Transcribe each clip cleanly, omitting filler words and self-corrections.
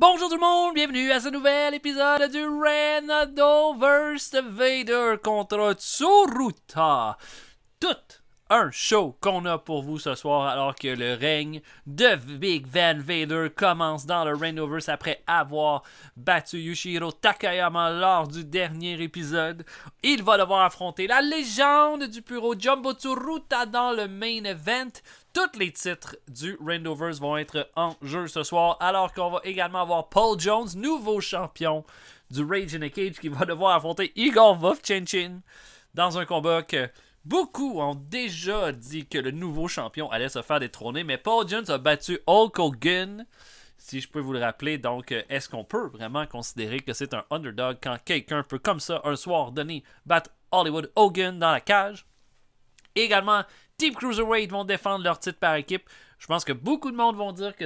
Bonjour tout le monde, bienvenue à ce nouvel épisode du Renado vs Vader contre Tsuruta. Tout un show qu'on a pour vous ce soir alors que le règne de Big Van Vader commence dans le Renoverse après avoir battu Yushiro Takayama lors du dernier épisode. Il va devoir affronter la légende du bureau Jumbo Tsuruta dans le main event. Tous les titres du Renoverse vont être en jeu ce soir, alors qu'on va également avoir Paul Jones, nouveau champion du Rage in a Cage, qui va devoir affronter Igor Vovchanchyn dans un combat que beaucoup ont déjà dit que le nouveau champion allait se faire détrôner, mais Paul Jones a battu Hulk Hogan, si je peux vous le rappeler. Donc, est-ce qu'on peut vraiment considérer que c'est un underdog quand quelqu'un peut, comme ça, un soir donné, battre Hollywood Hogan dans la cage? Également, Team Cruiserweight vont défendre leur titre par équipe. Je pense que beaucoup de monde vont dire que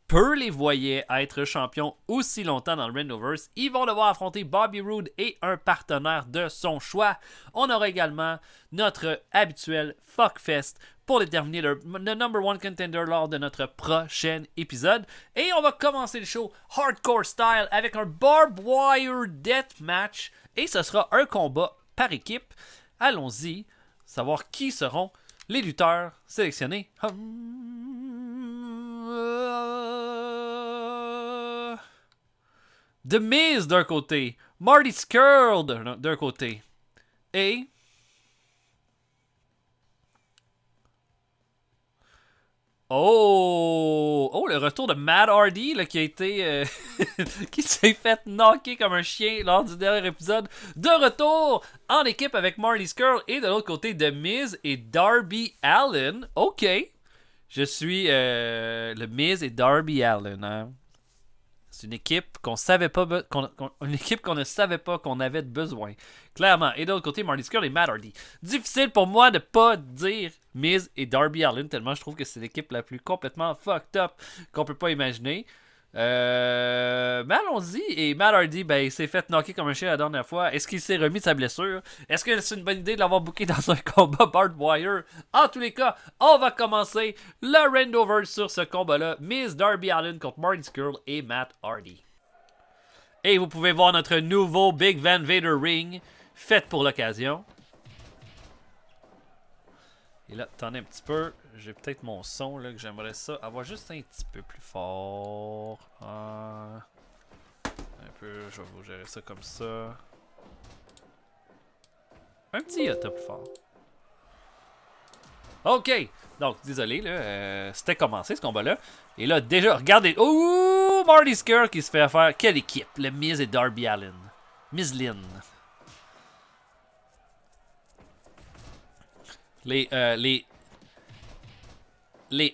peu les voyaient être champions aussi longtemps dans le Renoverse. Ils vont devoir affronter Bobby Roode et un partenaire de son choix. On aura également notre habituel Fuckfest pour déterminer le number one contender lors de notre prochain épisode. Et on va commencer le show hardcore style avec un barbed wire death match. Et ce sera un combat par équipe. Allons-y. Savoir qui seront les lutteurs sélectionnés. The Miz d'un côté, Marty Scurll d'un côté, et le retour de Matt Hardy là, qui a été qui s'est fait knocker comme un chien lors du dernier épisode. De retour en équipe avec Marty Scurll et de l'autre côté The Miz et Darby Allin. Ok, je suis le Miz et Darby Allin. Hein? C'est une équipe qu'on savait pas une équipe qu'on ne savait pas qu'on avait besoin. Clairement. Et de l'autre côté, Marty Scurll et Matt Hardy. Difficile pour moi de pas dire Miz et Darby Allin, tellement je trouve que c'est l'équipe la plus complètement fucked up qu'on peut pas imaginer. Mais allons-y. Et Matt Hardy, il s'est fait knocker comme un chien la dernière fois. Est-ce qu'il s'est remis de sa blessure? Est-ce que c'est une bonne idée de l'avoir booké dans un combat barbed wire? En tous les cas, on va commencer le Rendover sur ce combat-là. Miz, Darby Allin contre Marty Scurll et Matt Hardy. Et vous pouvez voir notre nouveau Big Van Vader ring fait pour l'occasion. Et là, attendez un petit peu. J'ai peut-être mon son là que j'aimerais ça avoir juste un petit peu plus fort. Un peu, je vais vous gérer ça comme ça. Un petit iota plus fort. Ok, donc désolé, là, c'était commencé ce combat-là. Et là, déjà, regardez. Ouh, Marty Scurll qui se fait faire. Quelle équipe? Le Miz et Darby Allin. Miz Lynn. Les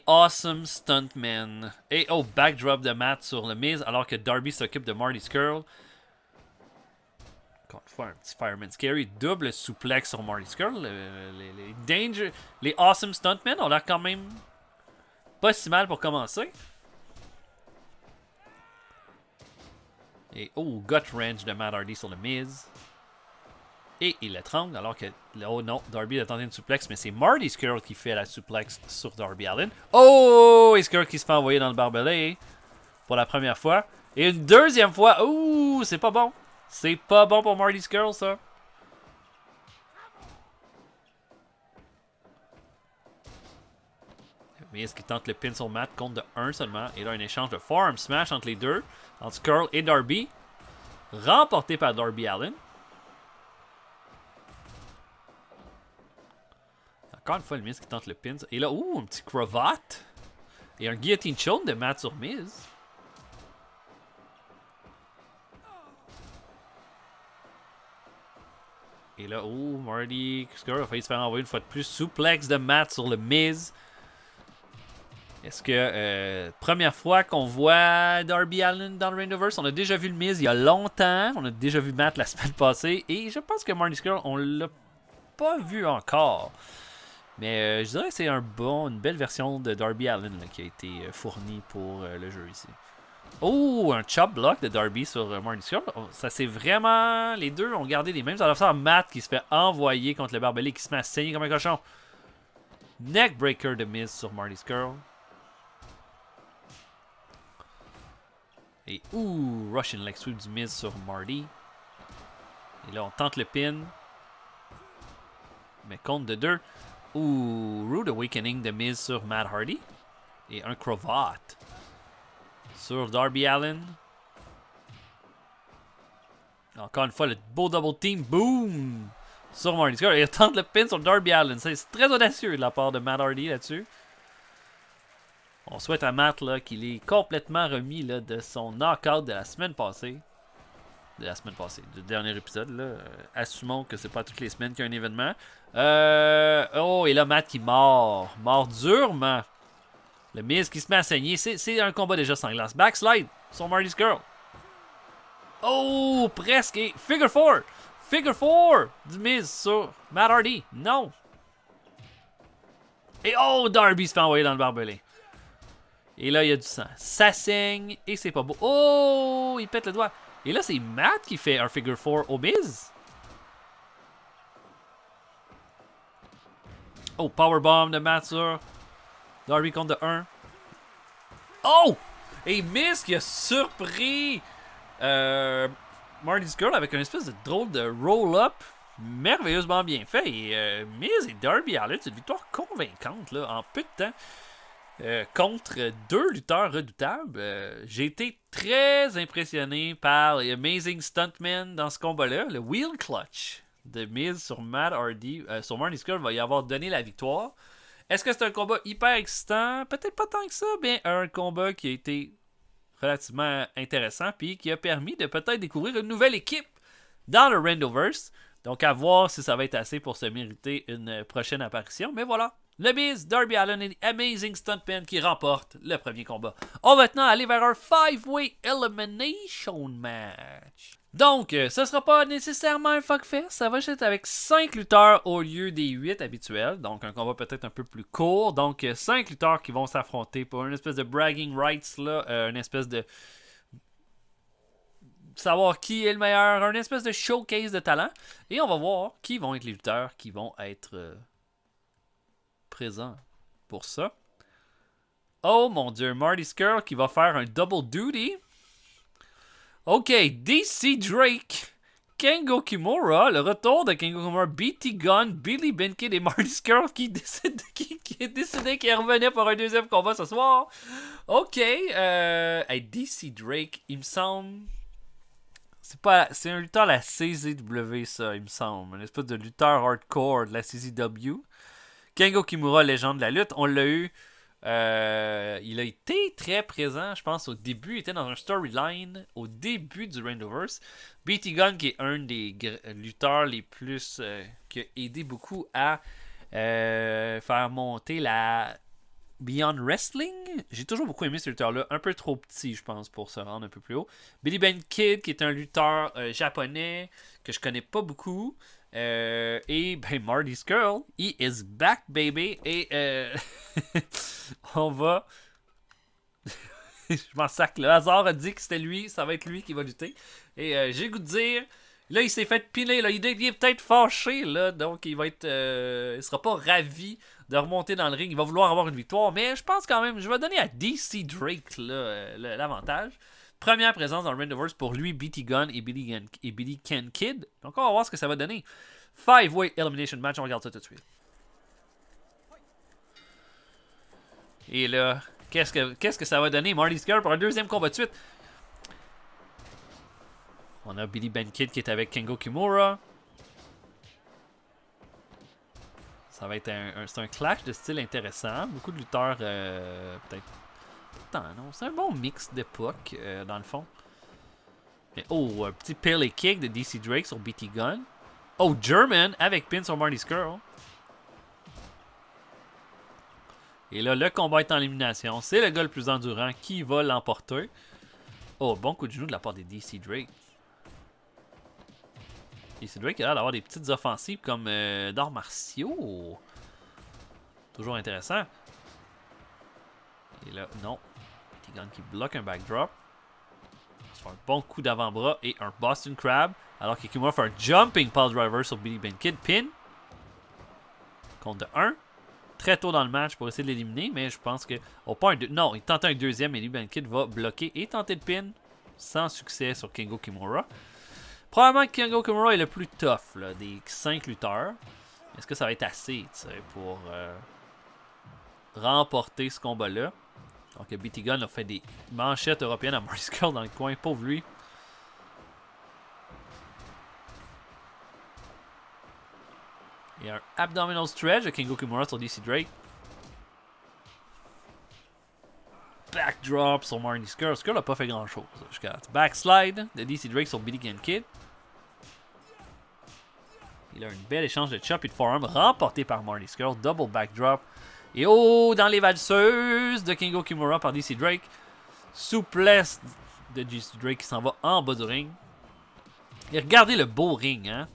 awesome stuntmen. Et backdrop de Matt sur le Miz alors que Darby s'occupe de Marty Scurll. Encore une fois, un petit Fireman Scary. Double souplex sur Marty Scurll. Les awesome stuntmen ont l'air quand même pas si mal pour commencer. Et gut wrench de Matt Hardy sur le Miz. Et il l'étrangle alors que... Oh non, Darby a tenté une suplex, mais c'est Marty Scurll qui fait la suplex sur Darby Allin. Oh! Et Scurll qui se fait envoyer dans le barbelé pour la première fois. Et une deuxième fois. Ouh! C'est pas bon. C'est pas bon pour Marty Scurll, ça. Mais est-ce qu'il tente le pin sur Matt compte de 1 seulement? Et là, un échange de forearm smash entre les deux. Entre Scurll et Darby. Remporté par Darby Allin. Encore une fois, le Miz qui tente le pin. Et là, un petit cravate. Et un guillotine choke de Matt sur Miz. Et là, Marty Scurll a failli se faire envoyer une fois de plus. Suplex de Matt sur le Miz. Est-ce que première fois qu'on voit Darby Allin dans le Renoverse? On a déjà vu le Miz il y a longtemps. On a déjà vu Matt la semaine passée. Et je pense que Marty Scurll, on l'a pas vu encore. Mais je dirais que c'est une belle version de Darby Allin là, qui a été fournie pour le jeu ici. Un chop block de Darby sur Marty Scurll. Ça c'est vraiment... Les deux ont gardé les mêmes adversaires. Matt qui se fait envoyer contre le barbelé qui se met à saigner comme un cochon. Neckbreaker de Miz sur Marty Scurll. Et Russian leg sweep du Miz sur Marty. Et là, on tente le pin. Mais compte de 2. Rude Awakening de Miz sur Matt Hardy. Et un cravate sur Darby Allin. Encore une fois, le beau double team. Boom! Sur Marty Scurll. Il tente le pin sur Darby Allin. C'est très audacieux de la part de Matt Hardy là-dessus. On souhaite à Matt qu'il est complètement remis là, de son knockout de la semaine passée. Du dernier épisode. Là. Assumons que c'est pas toutes les semaines qu'il y a un événement. Et là, Matt qui mord. Mord durement. Le Miz qui se met à saigner. C'est un combat déjà sanglant. Backslide sur Marty Scurll. Oh, presque. Et Figure 4. Figure 4 du Miz sur Matt Hardy. Non. Et Darby se fait envoyer dans le barbelé. Et là, il y a du sang. Ça saigne et c'est pas beau. Oh, il pète le doigt. Et là, c'est Matt qui fait un figure 4 au Miz. Oh, powerbomb de Matt sur Darby contre 1. Oh! Et Miz qui a surpris Marty Scurll avec une espèce de drôle de roll-up merveilleusement bien fait. Et Miz et Darby Allin, c'est une victoire convaincante là, en peu de temps. Contre 2 lutteurs redoutables. J'ai été très impressionné par les Amazing Stuntmen dans ce combat-là. Le Wheel Clutch de Miz sur Matt Hardy, sur Marty Scurll va y avoir donné la victoire. Est-ce que c'est un combat hyper excitant? Peut-être pas tant que ça, mais un combat qui a été relativement intéressant puis qui a permis de peut-être découvrir une nouvelle équipe dans le Randoverse. Donc à voir si ça va être assez pour se mériter une prochaine apparition. Mais voilà. Le Miz, Darby Allin et Amazing Stuntmen qui remportent le premier combat. On va maintenant aller vers un 5-way elimination match. Donc, ce ne sera pas nécessairement un fuckfest. Ça va être avec 5 lutteurs au lieu des 8 habituels. Donc, un combat peut-être un peu plus court. Donc, 5 lutteurs qui vont s'affronter pour une espèce de bragging rights, là, une espèce de savoir qui est le meilleur, une espèce de showcase de talent. Et on va voir qui vont être les lutteurs qui vont être présent pour ça. Oh mon dieu, Marty Scurll qui va faire un double duty. Ok, DC Drake, Kengo Kimura, le retour de Kengo Kimura, BT Gunn, Billy Benkid et Marty Scurll qui a décidé qu'il revenait pour un deuxième combat ce soir. Ok, DC Drake, il me semble. C'est un lutteur de la CZW, ça, il me semble. Un espèce de lutteur hardcore de la CZW. Kengo Kimura, légende de la lutte, on l'a eu. Il a été très présent, je pense, au début. Il était dans un storyline au début du Randoverse. BT Gunn, qui est un des lutteurs les plus. Qui a aidé beaucoup à faire monter la Beyond Wrestling. J'ai toujours beaucoup aimé ce lutteur-là. Un peu trop petit, je pense, pour se rendre un peu plus haut. Billy Benkid, qui est un lutteur japonais que je connais pas beaucoup. Et ben Marty Scurll, he is back baby. Et on va je m'en sac, le hasard a dit que c'était lui, ça va être lui qui va lutter. Et j'ai le goût de dire, là il s'est fait piler, là, il est peut-être fâché là, donc il va être il sera pas ravi de remonter dans le ring, il va vouloir avoir une victoire, mais je pense quand même, je vais donner à DC Drake là, l'avantage. Première présence dans le Randoverse pour lui, BT Gunn et Billy Ken Kid. Donc on va voir ce que ça va donner. 5-way elimination match, on regarde ça tout de suite. Et là, qu'est-ce que ça va donner? Marty Scurll pour un deuxième combat de suite. On a Billy Kid qui est avec Kengo Kimura. Ça va être un clash de style intéressant. Beaucoup de lutteurs, peut-être. Non, c'est un bon mix d'époque, dans le fond. Et, un petit Pele Kick de DC Drake sur BT Gunn. Oh, German avec pin sur Marty Scurll. Et là, le combat est en élimination. C'est le gars le plus endurant qui va l'emporter. Oh, bon coup de genou de la part des DC Drake. DC Drake a l'air d'avoir des petites offensives comme d'arts martiaux. Toujours intéressant. Et là, non. BT Gunn qui bloque un backdrop. Ça fait un bon coup d'avant-bras et un Boston Crab. Alors que Kimura fait un jumping pile driver sur Billy Benkid. Pin. Compte de 1. Très tôt dans le match pour essayer de l'éliminer. Mais je pense que... non, il tente un deuxième et Billy Benkid va bloquer et tenter de pin. sans succès sur Kengo Kimura. Probablement que Kengo Kimura est le plus tough là, des 5 lutteurs. Est-ce que ça va être assez pour remporter ce combat-là? Donc BT Gunn a fait des manchettes européennes à Marty Scurll dans le coin. Pauvre lui. Il y a un abdominal stretch de Kengo Kimura sur DC Drake. Backdrop sur Marty Scurll. Scurll n'a pas fait grand chose jusqu'à là. Backslide de DC Drake sur Billy Gunn Kid. Il a une belle échange de chop et de forearm remporté par Marty Scurll. Double backdrop. Et oh, dans les valseuses de Kengo Kimura par DC Drake. Souplesse de DC Drake qui s'en va en bas du ring. Et regardez le beau ring, hein.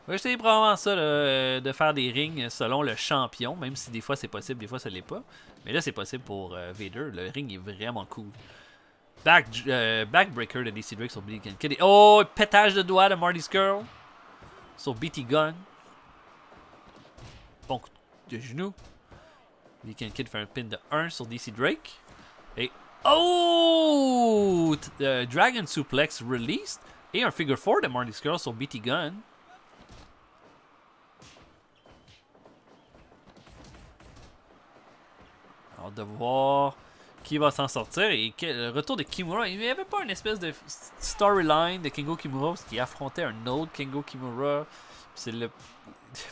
On va essayer probablement ça, là, de faire des rings selon le champion, même si des fois c'est possible, des fois ça l'est pas. Mais là c'est possible pour Vader, le ring est vraiment cool. Backbreaker de DC Drake sur Billy Gunn. Oh, pétage de doigts de Marty Scurll sur BT Gunn. Bon coup de genou. Billy Gunn fait un pin de 1 sur DC Drake. Et oh! Dragon Suplex released. Et un figure 4 de Marty Scurll sur BT Gunn. De voir qui va s'en sortir et le retour de Kimura. Il n'y avait pas une espèce de storyline de Kengo Kimura parce qu'il affrontait un autre Kengo Kimura.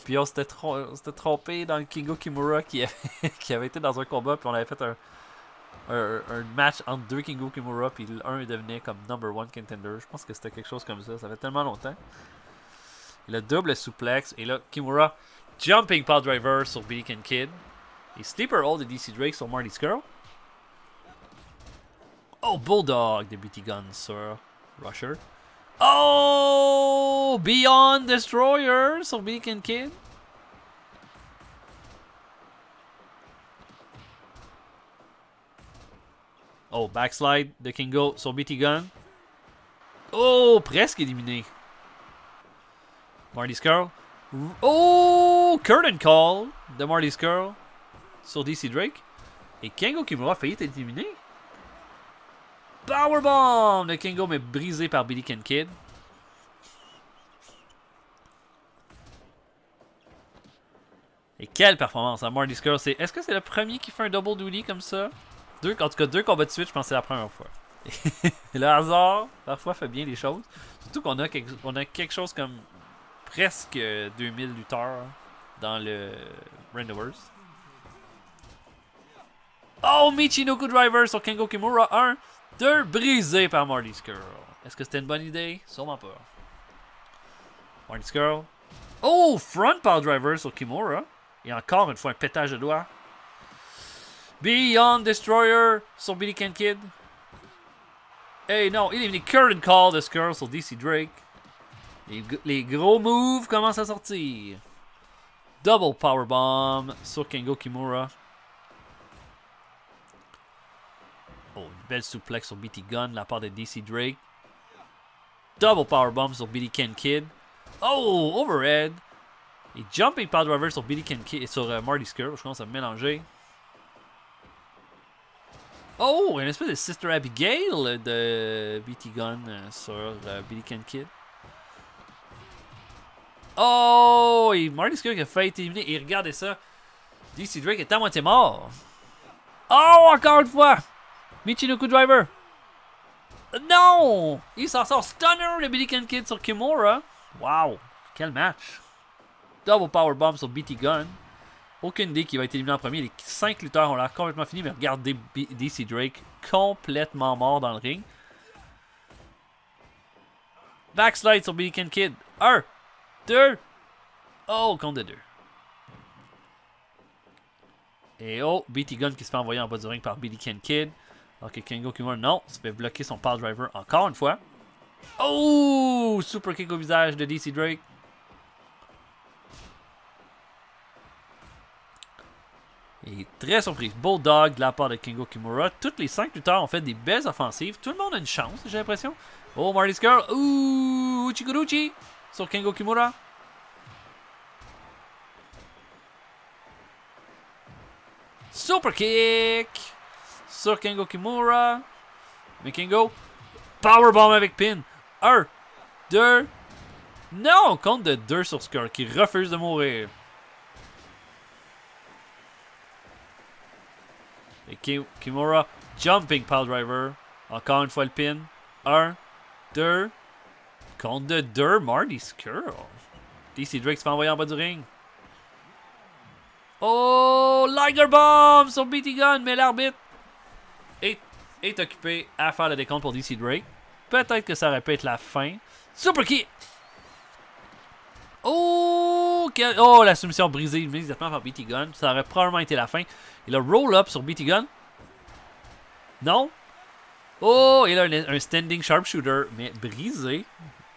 Puis on s'était trompé dans le Kengo Kimura qui avait été dans un combat. Puis on avait fait un match entre deux Kengo Kimura. Puis l'un devenait comme number 1 contender. Je pense que c'était quelque chose comme ça. Ça fait tellement longtemps. Le double suplex. Et là, Kimura jumping power driver sur Billy Kid. Et Sleeper Hold de DC Drake sur Marty Scurll. Oh, Bulldog de BT Gunn sur Rusher. Oh, Beyond Destroyer sur Beacon Kid. Oh, backslide de Kingo sur BT Gunn. Oh, presque éliminé. Marty Scurll. Oh, curtain call de Marty Scurll sur DC Drake. Et Kengo Kimura a failli être éliminé. Powerbomb de Kengo, mais brisé par Billy Kid. Et quelle performance à Marty Scurll. Est-ce que c'est le premier qui fait un double duty comme ça? En tout cas, 2 combats de suite, je pense que c'est la première fois. Le hasard, parfois, fait bien les choses. Surtout qu'on a quelque chose comme presque 2000 lutteurs dans le Randomverse. Oh, Michinoku Driver sur Kengo Kimura. 1, 2, brisé par Marty Scurll. Est-ce que c'était une bonne idée? Sûrement pas. Marty Scurll. Oh, front power driver sur Kimura. Et encore une fois, un pétage de doigts. Beyond Destroyer sur Billy Kid. Hey, non, il est venu current call de Scurll sur DC Drake. Les gros moves commencent à sortir. Double powerbomb sur Kengo Kimura. Oh, une belle suplex sur BT Gunn de la part de DC Drake. Double powerbomb sur Billy Kid. Oh, overhead. Et jumping power driver sur Billy Kid sur Marty Scurll. Je commence à me mélanger. Oh, une espèce de Sister Abigail de BT Gunn sur Billy Kid. Oh, et Marty Scurll qui a failli être éliminé. Et regardez ça. DC Drake est à moitié mort. Oh, encore une fois. Michinoku Driver. Non! Il s'en sort. Stunner de Billy Kid sur Kimura. Wow. Quel match. Double powerbomb sur BT Gunn. Aucune idée qui va être éliminé en premier. Les 5 lutteurs ont l'air complètement finis. Mais regardez DC Drake complètement mort dans le ring. Backslide sur Billy Kid. 1, 2. Oh, compte de 2. Et oh, BT Gunn qui se fait envoyer en bas du ring par Billy Kid. Ok, Kengo Kimura, non, se fait bloquer son power driver encore une fois. Oh, super kick au visage de DC Drake. Et très surprise. Bulldog de la part de Kengo Kimura. Toutes les 5 lutteurs ont fait des belles offensives. Tout le monde a une chance, j'ai l'impression. Oh, Marty Scurll. Ouh, Uchiguruchi sur Kengo Kimura. Super kick sur Kengo Kimura. Mais Kengo powerbomb avec pin. 1, 2. Non, on compte de 2 sur Skrull qui refuse de mourir. Et Kimura, jumping pile driver. Encore une fois le pin. 1, 2. Compte de 2, Marty Skrull. DC Drake se fait envoyer en bas du ring. Oh, Liger Bomb sur BT Gun, mais l'arbitre est occupé à faire le décompte pour DC Drake. Peut-être que ça aurait pu être la fin. Super kick! Oh, la soumission brisée immédiatement par BT Gun. Ça aurait probablement été la fin. Il a roll-up sur BT Gun. Non. Oh, il a un standing sharpshooter, mais brisé.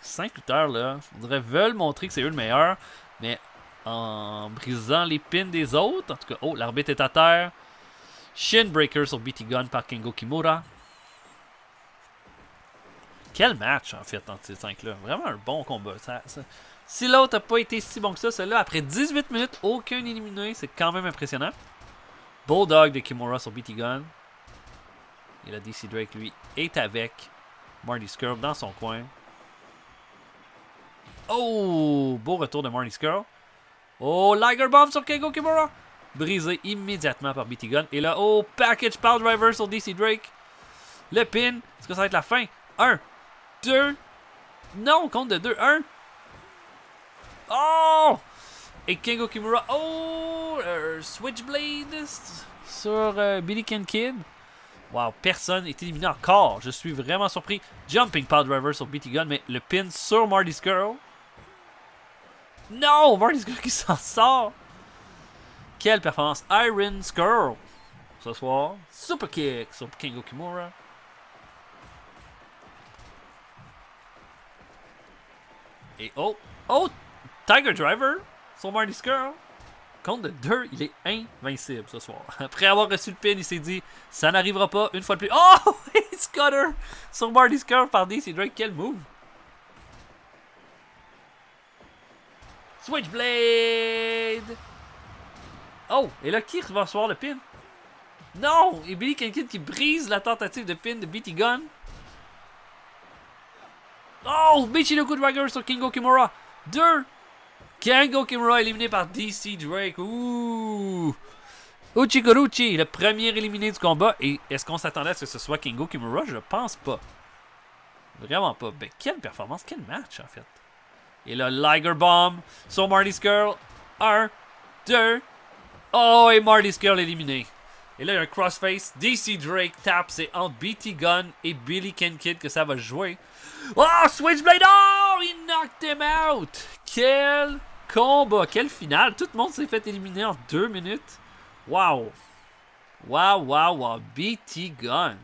5 lutteurs, là, on dirait veulent montrer que c'est eux le meilleur, mais en brisant les pins des autres. En tout cas, oh, l'arbitre est à terre. Shinbreaker sur BT Gun par Kengo Kimura. Quel match, en fait, entre ces 5-là. Vraiment un bon combat. Si l'autre n'a pas été si bon que ça, celui-là, après 18 minutes, aucun éliminé, c'est quand même impressionnant. Bulldog de Kimura sur BT Gun. Et là, DC Drake, lui, est avec Marty Skrull dans son coin. Oh! Beau retour de Marty Skrull. Oh! Liger Bomb sur Kengo Kimura. Brisé immédiatement par BT Gun. Et là, oh! Package Power Driver sur DC Drake. Le pin. Est-ce que ça va être la fin? 1, 2. Non, on compte de 2. 1. Oh! Et Kengo Kimura. Oh! Switchblade sur Billy Kid. Wow, personne n'est éliminé encore. Je suis vraiment surpris. Jumping Power Driver sur BT Gun, mais le pin sur Marty Skrull. Non! Marty Skrull qui s'en sort. Quelle performance. Iron Skrull ce soir. Super kick sur Kengo Kimura. Et oh! Tiger Driver sur Marty Skrull. Compte de 2, il est invincible ce soir. Après avoir reçu le pin, il s'est dit ça n'arrivera pas une fois de plus. Oh! Scudder sur Marty Skrull par DC Drake. Quel move! Switchblade! Oh! Et là, qui va recevoir le pin? Non! Et Billy Kid qui brise la tentative de pin de BT Gun. Oh! Michinoku Dragger sur Kengo Kimura. 2. Kengo Kimura éliminé par DC Drake. Ouh! Uchiguruchi, le premier éliminé du combat. Et est-ce qu'on s'attendait à ce que ce soit Kengo Kimura? Je pense pas. Vraiment pas. Ben, quelle performance, quel match en fait. Et là, Liger Bomb sur Marty Skrull. 1, 2. Oh, et Marty Skrull éliminé. Et là, il y a un crossface. DC Drake tape. C'est entre BT Gun et Billy Kid que ça va jouer. Oh, Switchblade! Oh, il knocked him out! Quel combat! Quelle finale! Tout le monde s'est fait éliminer en 2 minutes. Wow! Wow! BT Gun.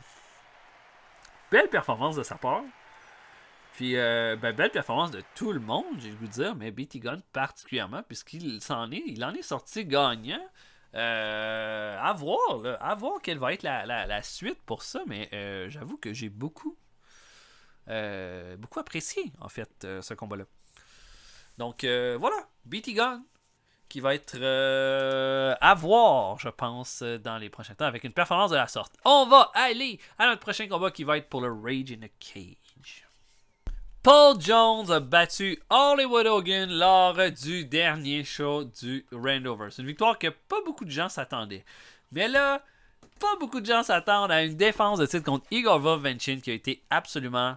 Belle performance de sa part. Puis, belle performance de tout le monde, j'ai le goût de dire, mais BT Gun particulièrement, puisqu'il en est sorti gagnant. À voir quelle va être la suite pour ça, mais j'avoue que j'ai beaucoup apprécié, en fait, ce combat-là. Donc, voilà, BT Gun, qui va être à voir, je pense, dans les prochains temps, avec une performance de la sorte. On va aller à notre prochain combat, qui va être pour le Rage in a Cage. Paul Jones a battu Hollywood Hogan lors du dernier show du Randover. C'est une victoire que pas beaucoup de gens s'attendaient. Mais là, pas beaucoup de gens s'attendent à une défense de titre contre Igor Vovchanchyn qui a été absolument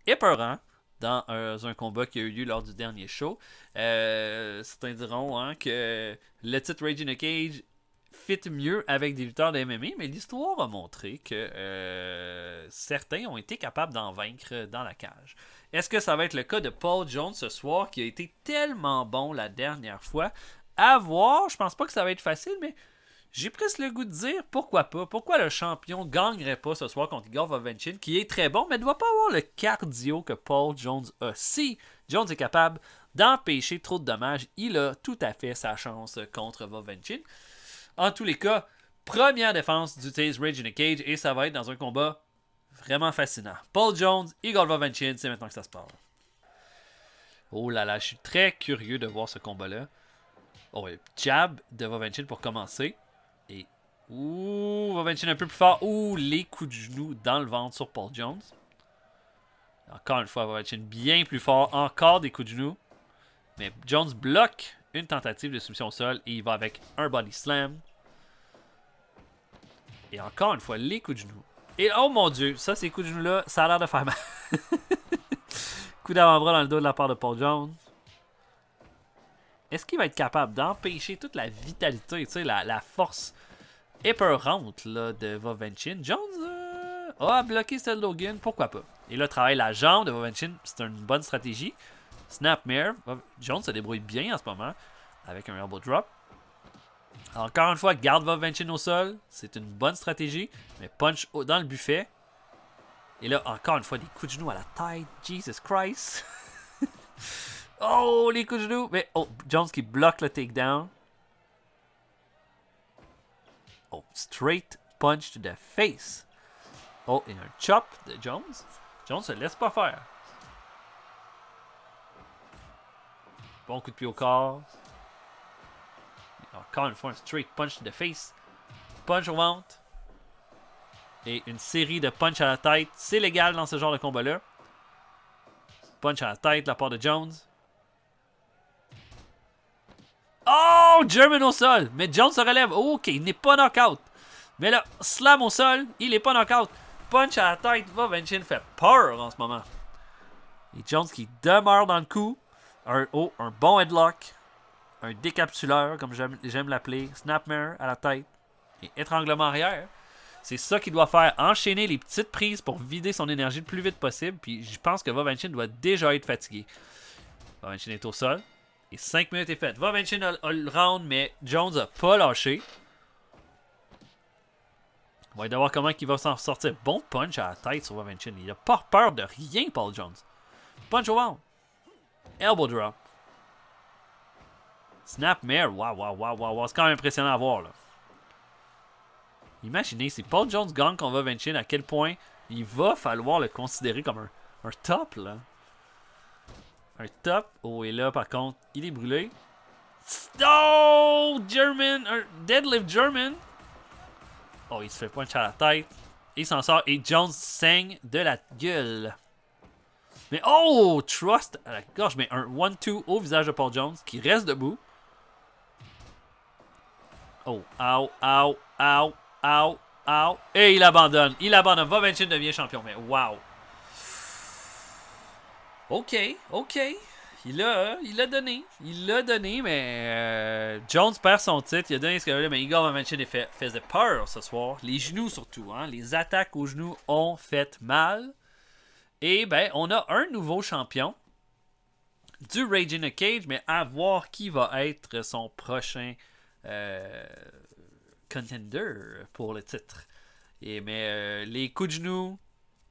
épeurant dans un combat qui a eu lieu lors du dernier show. Certains diront que le titre Rage in a Cage fit mieux avec des lutteurs de MMA, mais l'histoire a montré que certains ont été capables d'en vaincre dans la cage. Est-ce que ça va être le cas de Paul Jones ce soir, qui a été tellement bon la dernière fois? À voir, je pense pas que ça va être facile, mais j'ai presque le goût de dire pourquoi pas. Pourquoi le champion gagnerait pas ce soir contre Igor Vovchanchyn, qui est très bon, mais ne doit pas avoir le cardio que Paul Jones a. Si Jones est capable d'empêcher trop de dommages, il a tout à fait sa chance contre Vovchanchyn. En tous les cas, première défense du Taze Rage in a Cage, et ça va être dans un combat vraiment fascinant. Paul Jones, Igor Vovchanchyn, c'est maintenant que ça se passe. Oh là là, je suis très curieux de voir ce combat-là. Oh, jab de Vovchanchyn pour commencer. Et, Vovchanchyn un peu plus fort. Les coups de genoux dans le ventre sur Paul Jones. Encore une fois, Vovchin bien plus fort. Encore des coups de genoux. Mais Jones bloque une tentative de soumission au sol et il va avec un body slam. Et encore une fois, les coups de genoux. Et oh mon dieu, ça, ces coups de genoux-là, ça a l'air de faire mal. Coup d'avant-bras dans le dos de la part de Paul Jones. Est-ce qu'il va être capable d'empêcher toute la vitalité, tu sais, la force épeurante là, de Vovchin? Jones a bloqué Seth Logan, pourquoi pas? Et là, travaille la jambe de Vovchin, c'est une bonne stratégie. Snapmare, Jones se débrouille bien en ce moment avec un elbow drop. Encore une fois, garde Vovchin au sol, c'est une bonne stratégie, mais punch dans le buffet. Et là, encore une fois, des coups de genoux à la tête, Jesus Christ! Oh, les coups de genoux! Mais oh, Jones qui bloque le takedown. Oh, straight punch to the face. Oh, et un chop de Jones. Jones se laisse pas faire. Bon coup de pied au corps. Encore une fois, un straight punch to the face. Punch au ventre. Et une série de punch à la tête. C'est légal dans ce genre de combat-là. Punch à la tête de la part de Jones. Oh! German au sol. Mais Jones se relève. Oh, ok, il n'est pas knockout. Mais là, slam au sol. Il n'est pas knockout. Punch à la tête. Vovchin fait peur en ce moment. Et Jones qui demeure dans le coup. Un bon headlock. Un décapsuleur, comme j'aime l'appeler. Snapmare à la tête. Et étranglement arrière. C'est ça qu'il doit faire. Enchaîner les petites prises pour vider son énergie le plus vite possible. Puis je pense que Vovchin doit déjà être fatigué. Vovchin est au sol. Et 5 minutes est faites. Vovchin a le round, mais Jones n'a pas lâché. On va essayer de voir comment il va s'en sortir. Bon punch à la tête sur Vovchin. Il n'a pas peur de rien, Paul Jones. Punch au ventre. Elbow drop. Snapmare. Wow. C'est quand même impressionnant à voir, là. Imaginez, si Paul Jones gagne contre Vovchin, à quel point il va falloir le considérer comme un top, là. Un top. Oh, et là, par contre, il est brûlé. Oh! German! Un deadlift German. Oh, il se fait punch à la tête. Il s'en sort. Et Jones saigne de la gueule. Mais oh! Trust à la gorge. Mais un 1-2 au visage de Paul Jones qui reste debout. Oh, ow. Et il abandonne. Vovchin devient champion. Mais wow. OK. Il l'a donné, mais Jones perd son titre. Il a donné ce qu'il avait, mais Igor Vovchin faisait peur ce soir. Les genoux surtout. Hein? Les attaques aux genoux ont fait mal. Et ben, on a un nouveau champion du Rage in a Cage, mais à voir qui va être son prochain contender pour le titre. Mais les coups de genoux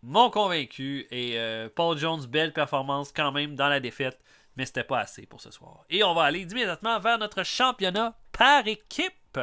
m'ont convaincu et Paul Jones, belle performance quand même dans la défaite, mais c'était pas assez pour ce soir. Et on va aller immédiatement vers notre championnat par équipe.